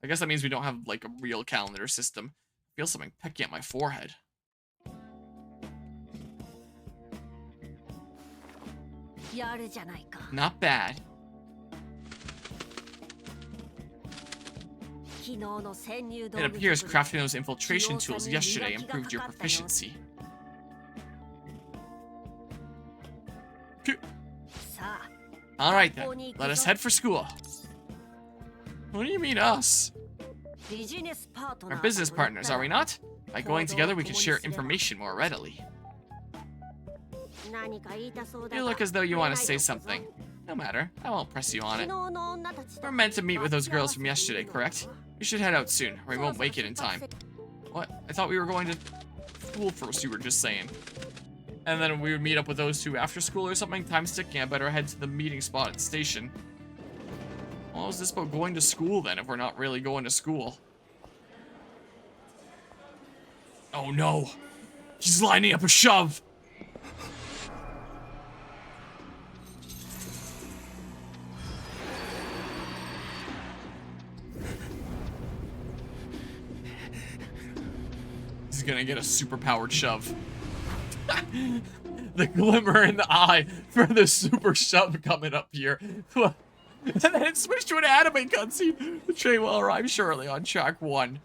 I guess that means we don't have, like, a real calendar system. I feel something pecking at my forehead. Not bad. It appears crafting those infiltration tools yesterday improved your proficiency. Alright then, let us head for school. What do you mean us? We're business partners, are we not? By going together, we can share information more readily. You look as though you want to say something. No matter, I won't press you on it. We're meant to meet with those girls from yesterday, correct? We should head out soon, or we won't make it in time. What? I thought we were going to school first, you were just saying. And then we would meet up with those two after school or something? Time's ticking, I better head to the meeting spot at the station. Well, is this about going to school then, if we're not really going to school? Oh no! He's lining up a shove! He's gonna get a super-powered shove. The glimmer in the eye for the super shove coming up here. And then it switched to an anime cutscene. The train will arrive shortly on track 1.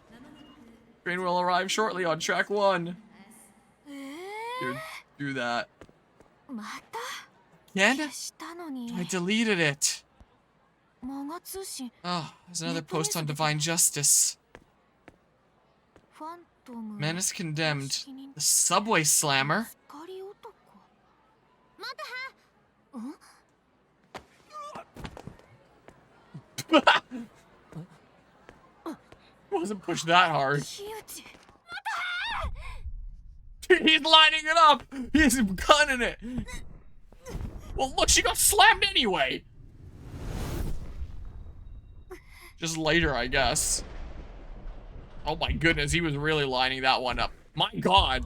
Train will arrive shortly on track 1. Dude, do that. Again? I deleted it. Oh, there's another post on Divine Justice. Menace condemned. The subway slammer? Wasn't pushed that hard. He's lining it up! He's gunning it! Well, look, she got slammed anyway! Just later, I guess. Oh my goodness, he was really lining that one up. My god!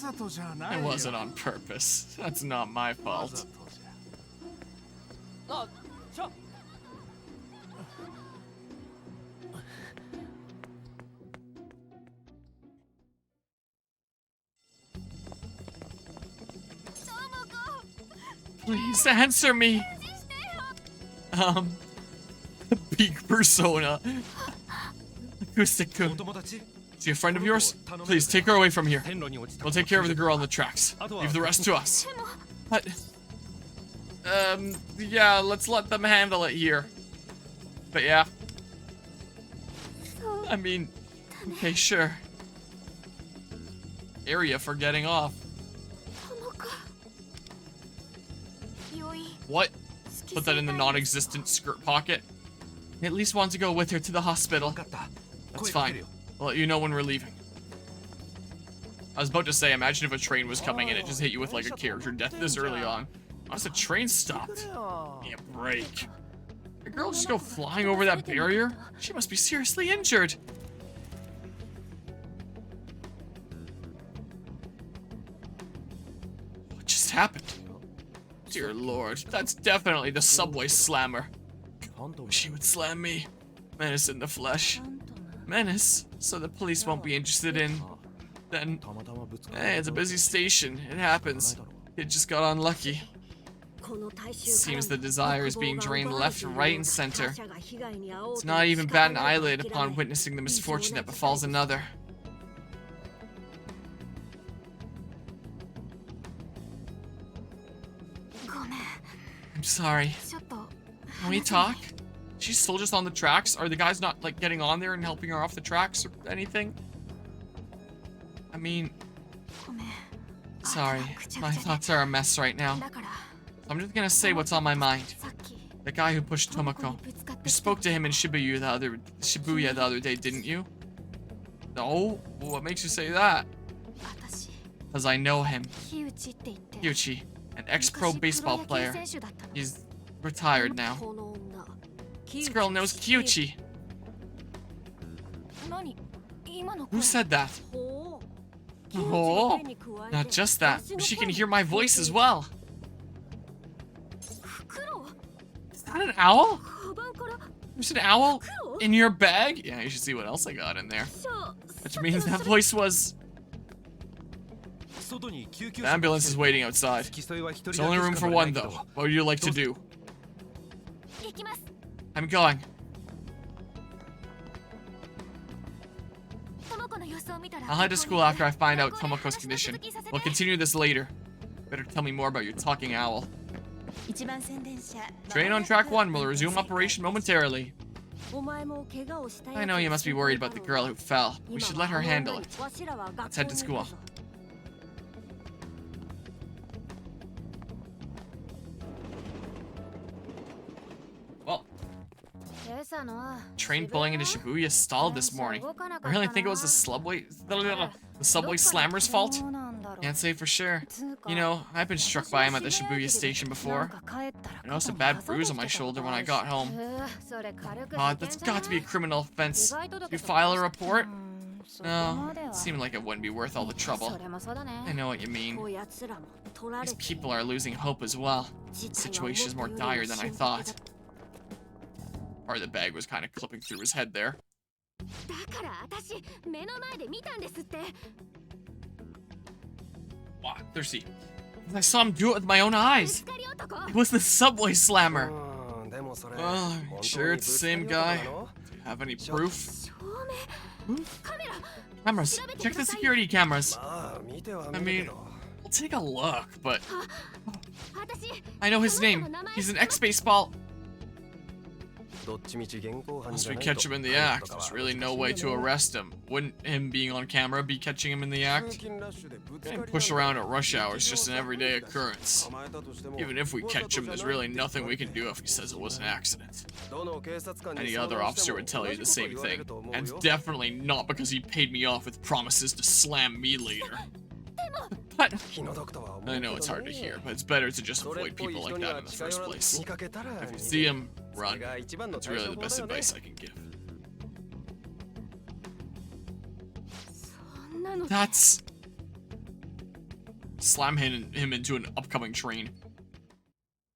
It wasn't on purpose. That's not my fault. Please answer me. Peak persona. Acoustic-kun. Is he a friend of yours? Please, take her away from here. We'll take care of the girl on the tracks. Leave the rest to us. What? Yeah, let's let them handle it here. But yeah. I mean, okay, sure. Area for getting off. What? Put that in the non-existent skirt pocket. I at least want to go with her to the hospital. That's fine. I'll let you know when we're leaving. I was about to say, imagine if a train was coming and it just hit you with like a character death this early on. Once the train stopped. Give me a break. The girl just go flying over that barrier? She must be seriously injured. What just happened? Dear Lord, that's definitely the subway slammer. She would slam me. Menace in the flesh. Menace? So the police won't be interested in... Then... Hey, it's a busy station. It happens. It just got unlucky. Seems the desire is being drained left, right, and center. It's not even bat an eyelid upon witnessing the misfortune that befalls another. I'm sorry. Can we talk? She's still just on the tracks? Are the guys not, like, getting on there and helping her off the tracks or anything? I mean... Sorry. My thoughts are a mess right now. I'm just gonna say what's on my mind. The guy who pushed Tomoko. You spoke to him in Shibuya the other day, didn't you? No? What makes you say that? Because I know him. Kyuchi, an ex-pro baseball player. He's retired now. This girl knows Kyuchi. Who said that? Oh, not just that, but she can hear my voice as well. Is that an owl? There's an owl in your bag? Yeah, you should see what else I got in there. Which means that voice was... The ambulance is waiting outside. There's only room for one, though. What would you like to do? I'm going. I'll head to school after I find out Tomoko's condition. We'll continue this later. Better tell me more about your talking owl. Train on track 1 will resume operation momentarily. I know you must be worried about the girl who fell. We should let her handle it. Let's head to school. Well, train pulling into Shibuya stalled this morning. I really think it was the subway slammer's fault. Can't say for sure. You know, I've been struck by him at the Shibuya station before. I noticed a bad bruise on my shoulder when I got home. That's got to be a criminal offense. Did you file a report? No, it seemed like it wouldn't be worth all the trouble. I know what you mean. These people are losing hope as well. The situation is more dire than I thought. Or the bag was kind of clipping through his head there. Wow, thirsty. I saw him do it with my own eyes. It was the subway slammer. Oh, sure it's the same guy? Do you have any proof? Cameras. Check the security cameras. I mean, we'll take a look, but... I know his name. He's an ex-baseball... Once we catch him in the act, there's really no way to arrest him. Wouldn't him being on camera be catching him in the act? Getting pushed around at rush hour is just an everyday occurrence. Even if we catch him, there's really nothing we can do if he says it was an accident. Any other officer would tell you the same thing. And definitely not because he paid me off with promises to slam me later. But I know it's hard to hear, but it's better to just avoid people like that in the first place. If you see him, run. That's really the best advice I can give. That's... Slam him into an upcoming train.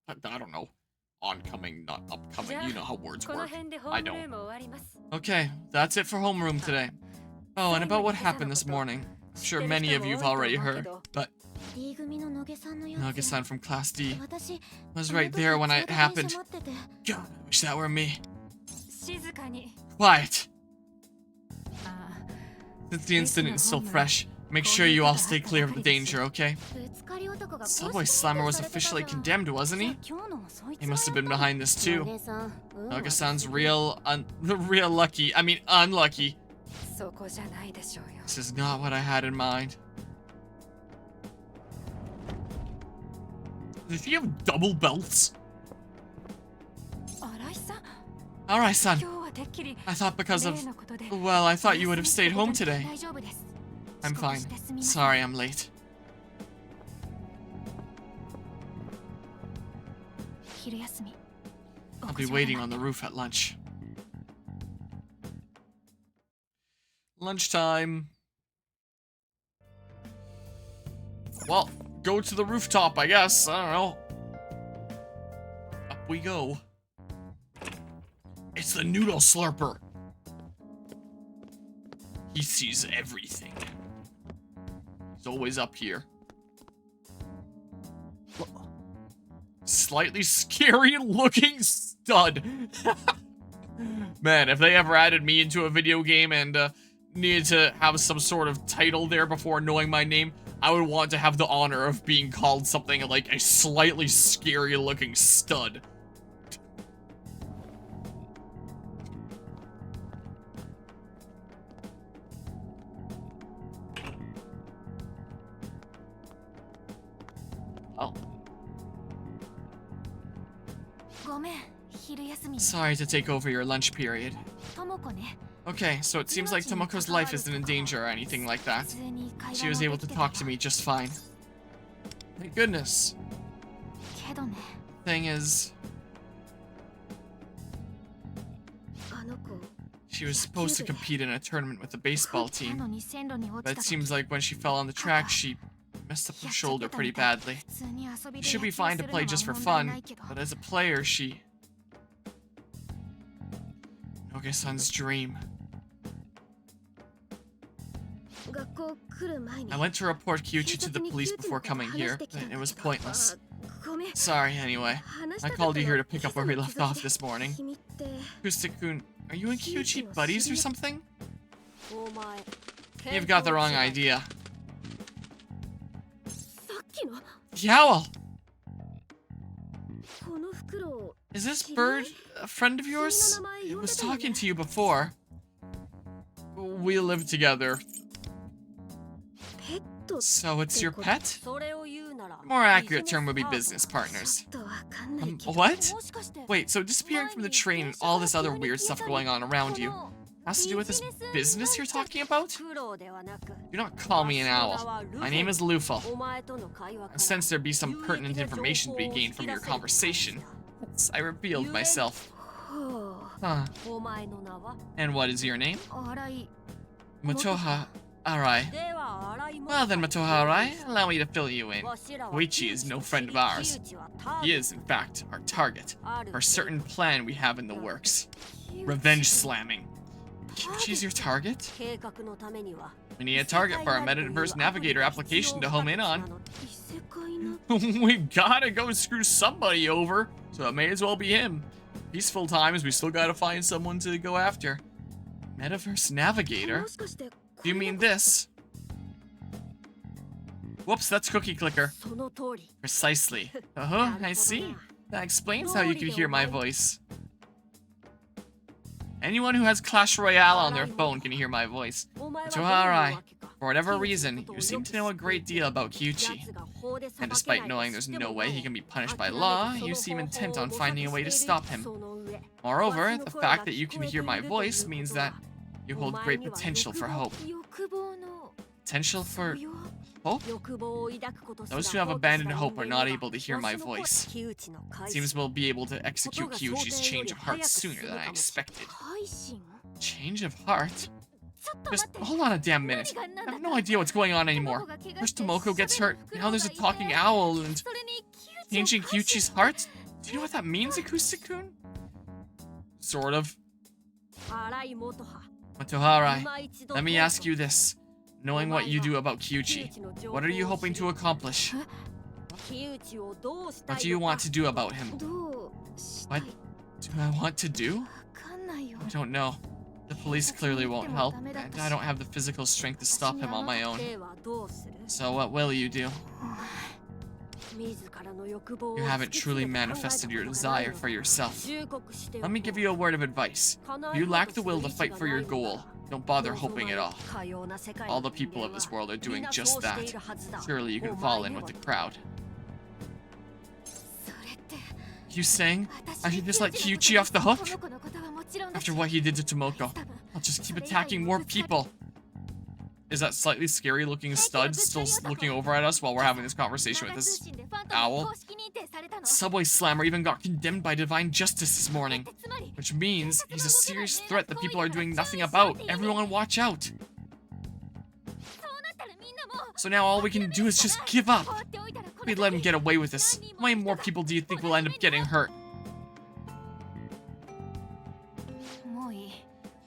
I don't know. Oncoming, not upcoming. You know how words work. I don't. Okay, that's it for homeroom today. Oh, and about what happened this morning. I'm sure many of you have already heard, but Nage-san from Class D was right there when it happened. God, I wish that were me. Quiet. Since the incident is still fresh, make sure you all stay clear of the danger, okay? Subway Slammer was officially condemned, wasn't he? He must have been behind this too. Nage-san's unlucky. This is not what I had in mind. Did he have double belts? Alright-san. I thought because of... Well, I thought you would have stayed home today. I'm fine. Sorry I'm late. I'll be waiting on the roof at lunch. Lunchtime. Well, go to the rooftop, I guess. I don't know. Up we go. It's the noodle slurper. He sees everything. He's always up here. Slightly scary looking stud. Man, if they ever added me into a video game and needed to have some sort of title there before knowing my name, I would want to have the honor of being called something like a slightly scary looking stud. Oh. Sorry to take over your lunch period. Okay, so it seems like Tomoko's life isn't in danger or anything like that. She was able to talk to me just fine. Thank goodness. Thing is... She was supposed to compete in a tournament with the baseball team, but it seems like when she fell on the track, she messed up her shoulder pretty badly. She should be fine to play just for fun, but as a player, she... Noge-san's dream. I went to report Kyuchi to the police before coming here, but it was pointless. Sorry, anyway. I called you here to pick up where we left off this morning. Kusita-kun, are you and Kyuchi buddies or something? You've got the wrong idea. The owl! Is this bird a friend of yours? It was talking to you before. We live together. So it's your pet? More accurate term would be business partners. What? Wait, so disappearing from the train and all this other weird stuff going on around you has to do with this business you're talking about? Do not call me an owl. My name is Lufel. I sense there'd be some pertinent information to be gained from your conversation. I revealed myself. Huh. And what is your name? Motoha Arai. Well then, Motoha Arai, allow me to fill you in. Koichi is no friend of ours. He is, in fact, our target, for a certain plan we have in the works. Revenge slamming. Kyuchi's your target? We need a target for our Metaverse Navigator application to home in on. We gotta go screw somebody over, so it may as well be him. Peaceful times, we still gotta find someone to go after. Metaverse Navigator? Do you mean this? Whoops, that's Cookie Clicker. Precisely. I see. That explains how you can hear my voice. Anyone who has Clash Royale on their phone can hear my voice. Motoha Arai, for whatever reason, you seem to know a great deal about Kyuchi. And despite knowing there's no way he can be punished by law, you seem intent on finding a way to stop him. Moreover, the fact that you can hear my voice means that you hold great potential for hope. Potential for hope? Those who have abandoned hope are not able to hear my voice. It seems we'll be able to execute Kyuchi's change of heart sooner than I expected. Change of heart? Just hold on a damn minute. I have no idea what's going on anymore. First Tomoko gets hurt, now there's a talking owl and... changing Kyuchi's heart? Do you know what that means, Kusita-kun? Sort of. Motoha Arai, let me ask you this. Knowing what you do about Kyuchi, what are you hoping to accomplish? What do you want to do about him? What do I want to do? I don't know. The police clearly won't help, and I don't have the physical strength to stop him on my own. So what will you do? You haven't truly manifested your desire for yourself. Let me give you a word of advice. If you lack the will to fight for your goal, don't bother hoping at all. All the people of this world are doing just that. Surely you can fall in with the crowd. You saying I should just let Kyuchi off the hook? After what he did to Tomoko, I'll just keep attacking more people. Is that slightly scary looking stud still looking over at us while we're having this conversation with this owl? Subway Slammer even got condemned by Divine Justice this morning, which means he's a serious threat that people are doing nothing about. Everyone watch out. So now all we can do is just give up. We'd let him get away with this. How many more people do you think will end up getting hurt?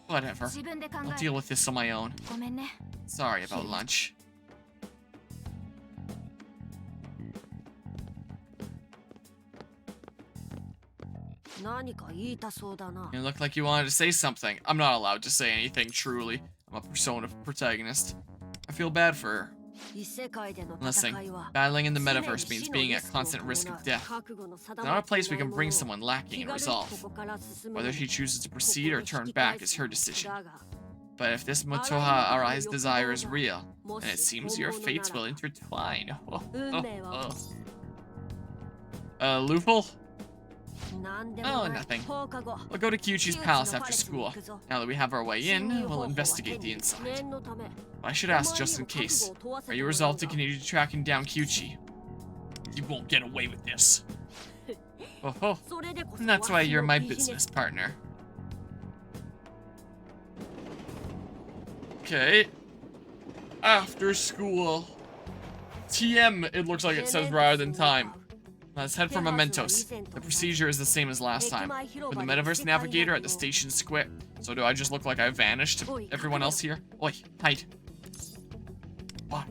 Whatever. I'll deal with this on my own. Sorry about lunch. You look like you wanted to say something. I'm not allowed to say anything, truly. I'm a persona protagonist. I feel bad for her. Listen, battling in the metaverse means being at constant risk of death. It's not a place we can bring someone lacking in resolve. Whether she chooses to proceed or turn back is her decision. But if this Motoha Arai's desire is real, then it seems your fates will intertwine. Lufel? Oh, nothing. We'll go to Kyuchi's palace after school. Now that we have our way in, we'll investigate the inside. I should ask just in case. Are you resolved to continue tracking down Kyuchi? You won't get away with this. And that's why you're my business partner. Okay. After school. TM, it looks like it says rather than time. Let's head for Mementos. The procedure is the same as last time. With the Metaverse Navigator at the station square. So do I just look like I vanished to everyone else here? Oi, hide. What?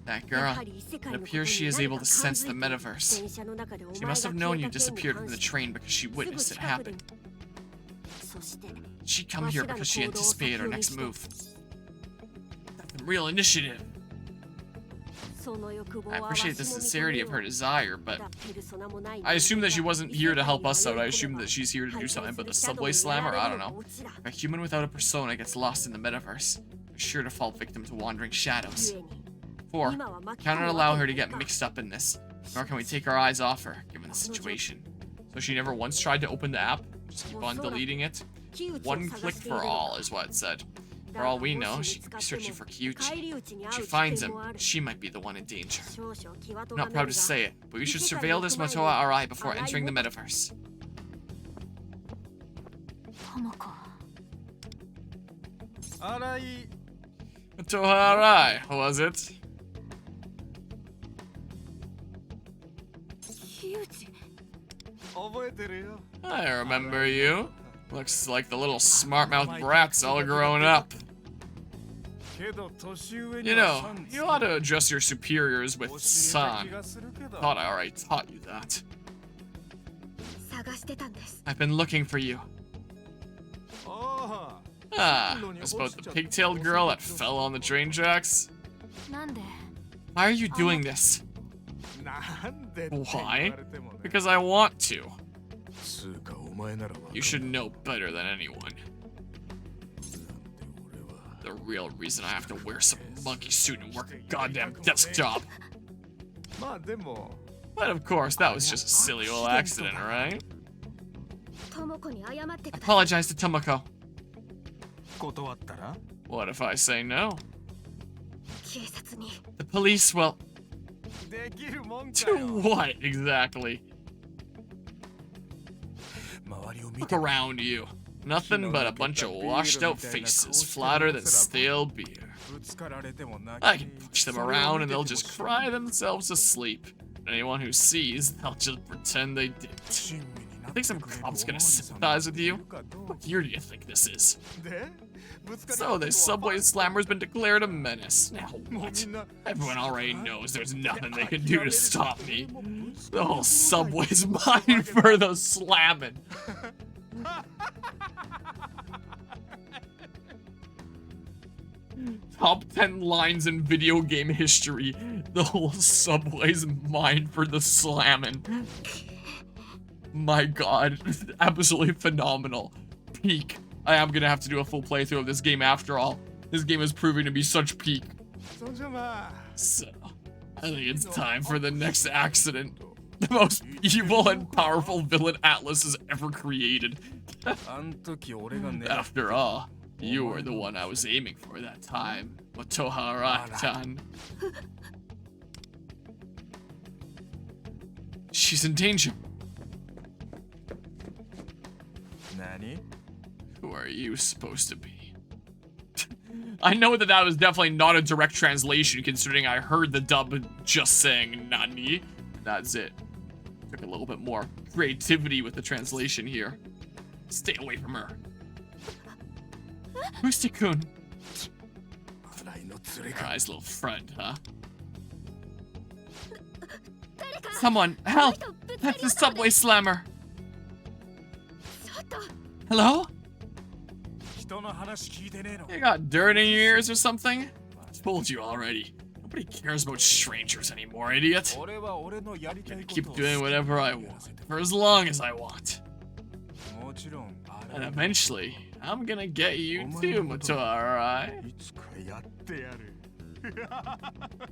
That girl. It appears she is able to sense the Metaverse. She must have known you disappeared from the train because she witnessed it happen. She come here because she anticipated our next move. That's real initiative. I appreciate the sincerity of her desire, but I assume that she wasn't here to help us out. I assume that she's here to do something, but the subway slammer? I don't know. If a human without a persona gets lost in the metaverse, they're sure to fall victim to wandering shadows. 4. Cannot allow her to get mixed up in this, nor can we take our eyes off her, given the situation. So she never once tried to open the app? Just keep on deleting it? One click for all is what it said. For all we know, she could be searching for Kyuchi. If she finds him, she might be the one in danger. I'm not proud to say it, but we should surveil this Matoa Arai before entering the metaverse. Matoa Arai, was it? I remember you. Looks like the little smart-mouthed brats all growing up. You know, you ought to address your superiors with san. Thought I already taught you that. I've been looking for you. Ah, it's about the pigtailed girl that fell on the train tracks. Why are you doing this? Why? Because I want to. You should know better than anyone. The real reason I have to wear some monkey suit and work a goddamn desk job. But of course, that was just a silly old accident, right? Apologize to Tomoko. What if I say no? The police will... To what, exactly? Look around you. Nothing but a bunch of washed out faces, flatter than stale beer. I can push them around and they'll just cry themselves to sleep. Anyone who sees, they'll just pretend they didn't. I think some cop's gonna sympathize with you. What year do you think this is? So the subway slammer's been declared a menace. Now what? Everyone already knows there's nothing they can do to stop me. The whole subway's mine for the slammin'. Top 10 lines in video game history. The whole subway's mine for the slammin'. My god, absolutely phenomenal. Peak. I am gonna have to do a full playthrough of this game after all. This game is proving to be such peak. So, I think it's time for the next accident. The most evil and powerful villain ATLUS has ever created. After all, you were the one I was aiming for that time, Matoa Arai-chan. She's in danger. Who are you supposed to be? I know that that was definitely not a direct translation, considering I heard the dub just saying Nani. That's it. Took a little bit more creativity with the translation here. Stay away from her. Who's Tikun? Nice little friend, huh? Someone, help! That's the subway slammer. Hello? You got dirt in your ears or something? I told you already. Nobody cares about strangers anymore, idiot. I'm gonna keep doing whatever I want, for as long as I want. And eventually, I'm gonna get you too, Matoa Arai.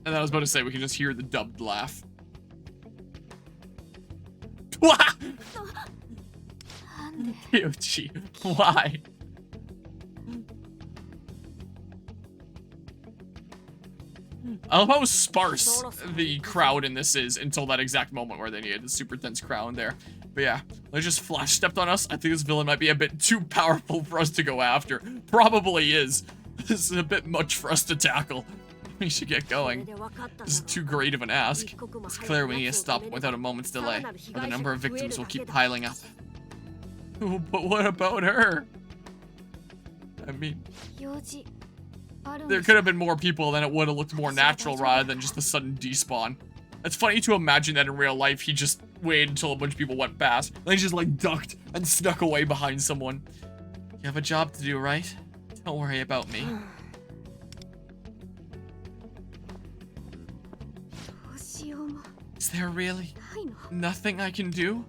And I was about to say, we can just hear the dubbed laugh. Kyuchi, why? I love how sparse the crowd in this is until that exact moment where they needed the super tense crowd there. But yeah, they just flash stepped on us. I think this villain might be a bit too powerful for us to go after. Probably is. This is a bit much for us to tackle. We should get going. This is too great of an ask. It's clear we need to stop without a moment's delay, or the number of victims will keep piling up. But what about her? I mean, there could have been more people, then it would have looked more natural rather than just the sudden despawn. It's funny to imagine that in real life he just waited until a bunch of people went past. Then he just like ducked and snuck away behind someone. You have a job to do, right? Don't worry about me. Is there really nothing I can do?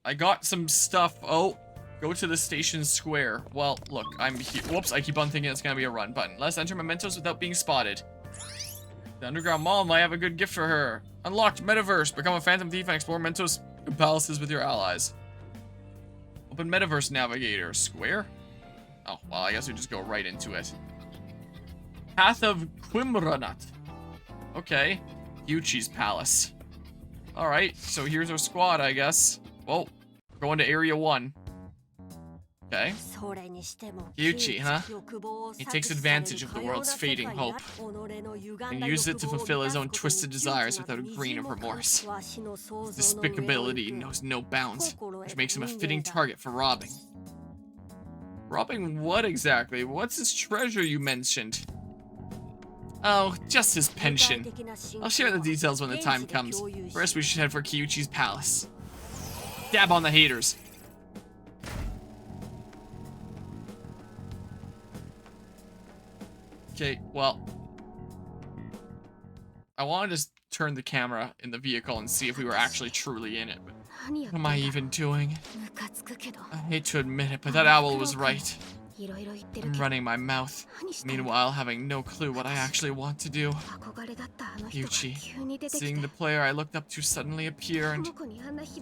I got some stuff. Oh, go to the station square. Well, look, I'm here. Whoops, I keep on thinking it's gonna be a run button. Let's enter mementos without being spotted. The underground mall might have a good gift for her. Unlocked metaverse. Become a phantom thief and explore mementos palaces with your allies. Open metaverse navigator. Square? Oh, well, I guess we just go right into it. Path of Quimranut. Okay. Yuchi's palace. Alright, so here's our squad, I guess. Well, going to area 1. Okay. Yuchi, huh? He takes advantage of the world's fading hope and uses it to fulfill his own twisted desires without a grain of remorse. His despicability knows no bounds, which makes him a fitting target for robbing. Robbing what exactly? What's his treasure you mentioned? Oh, just his pension. I'll share the details when the time comes. First, we should head for Kyuchi's palace. Dab on the haters. Okay, well, I wanted to turn the camera in the vehicle and see if we were actually truly in it, but what am I even doing? I hate to admit it, but that owl was right. I'm running my mouth, meanwhile having no clue what I actually want to do. Yuchi, seeing the player I looked up to suddenly appear and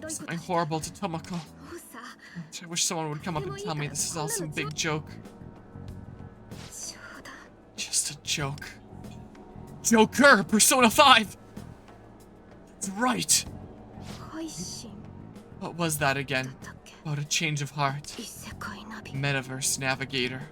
something horrible to Tomoko. I wish someone would come up and tell me this is all some big joke. Just a joke. Joker! Persona 5! That's right! What was that again? About a change of heart. Metaverse Navigator.